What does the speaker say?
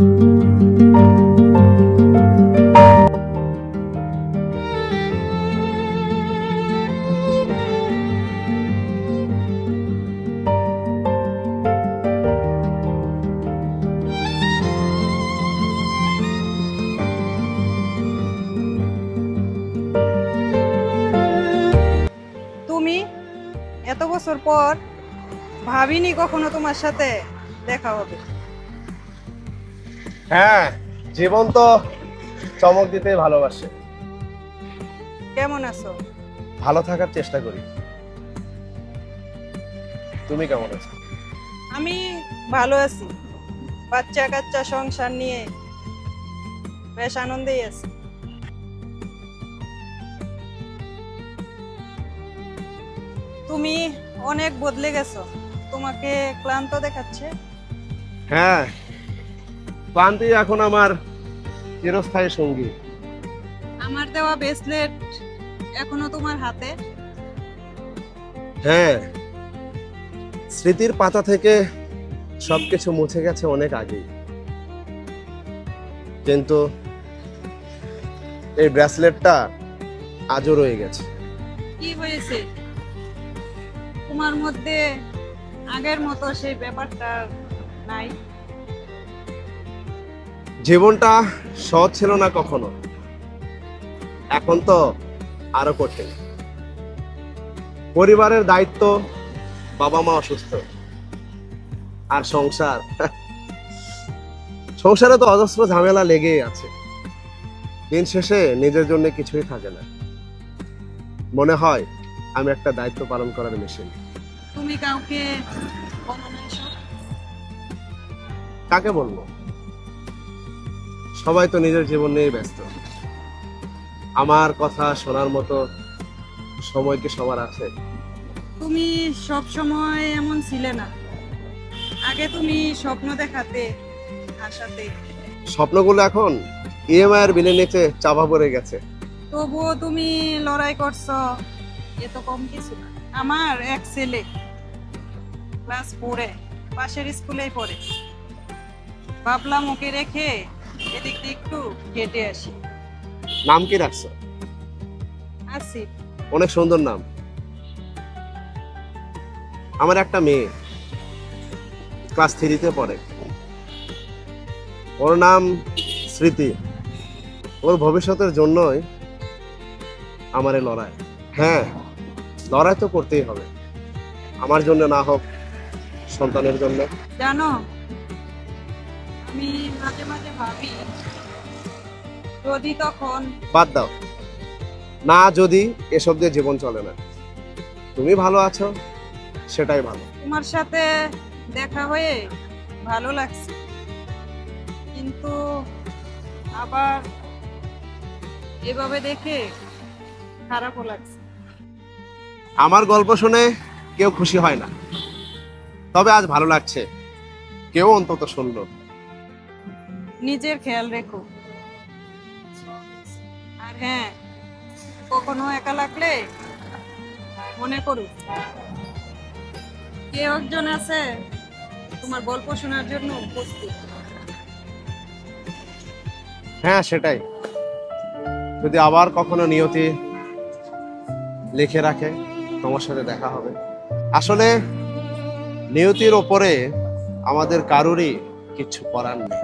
তুমি এত বছর পর ভাবিনি কখনো তোমার সাথে দেখা হবে। হ্যাঁ, জীবন তো চমক দিতে ভালোবাসে। কেমন আছো? ভালো থাকার চেষ্টা করি। তুমি কেমন আছো? আমি ভালো আছি, বাচ্চা কাচ্চা সংসার নিয়ে বেশ আনন্দেই আছি। তুমি অনেক বদলে গেছো, তোমাকে ক্লান্ত দেখাচ্ছে। হ্যাঁ, ক্লান্তি এখন আমার চিরস্থায়ী সঙ্গী। আমার দেওয়া ব্রেসলেট এখনো তোমার হাতে? হ্যাঁ, স্মৃতির পাতা থেকে সবকিছু মুছে গেছে অনেক আগেই, কিন্তু এই ব্রেসলেটটা আজও রয়ে গেছে। কি হয়েছে তোমার মধ্যে? আগের মতো সেই ব্যাপারটা নাই? জীবনটা সহজ ছিল না কখনো, এখন তো আরো কঠিন। পরিবারের দায়িত্ব, বাবা মা অসুস্থ, আর সংসারে তো অজস্র ঝামেলা লেগেই আছে। দিন শেষে নিজের জন্য কিছুই থাকে না। মনে হয় আমি একটা দায়িত্ব পালন করার মেশিন। তুমি কাউকে বলো না এসব? কাকে বলবো? সবাই তো নিজের জীবন নিয়ে ব্যস্ত। আমার কথা শোনার মতো সময় কি সবার আছে? তুমি সব সময় এমন ছিলে না। আগে তুমি স্বপ্ন দেখাতে, আশাতে। স্বপ্নগুলো এখন ইএমআই এর বিলের নিচে চাপা পড়ে গেছে। তবুও তুমি লড়াই করছো, এ তো কম কিছু না। আমার এক ছেলে ক্লাস 4-এ পাশের স্কুলেই পড়ে। ভাবলাম ওকে রেখে এদিক দিয়ে একটু হেঁটে আসি। নাম কি রাখছো? আসি। অনেক সুন্দর নাম। আমার একটা মেয়ে ক্লাস 3-তে পড়ে, ওর নাম স্মৃতি। ওর ভবিষ্যতের জন্যই আমার এই লড়াই। হ্যাঁ, লড়াই তো করতেই হবে, আমার জন্য না হোক সন্তানের জন্য। জানো, আমি মাঝে মাঝে ভাবি যদি তখন। বাদ দাও না, যদি এসব দিয়ে জীবন চলে না। তুমি ভালো আছো, সেটাই ভালো। তোমার সাথে দেখা হয়ে ভালো লাগছে, কিন্তু আবার এভাবে দেখে খারাপও লাগছে। আমার গল্প শুনে কেউ খুশি হয় না, তবে আজ ভালো লাগছে কেউ অন্তত শুনলো। নিজের খেয়াল রেখো। আর হ্যাঁ, কখনো একা লাগলে মনে করো কেউ একজন আছে তোমার গল্প শোনার জন্য উপস্থিত। হ্যাঁ, সেটাই। যদি আবার কখনো নিয়তি লিখে রাখে তোমার সাথে দেখা হবে। আসলে নিয়তির ওপরে আমাদের কারোরই কিচ্ছু করার নেই।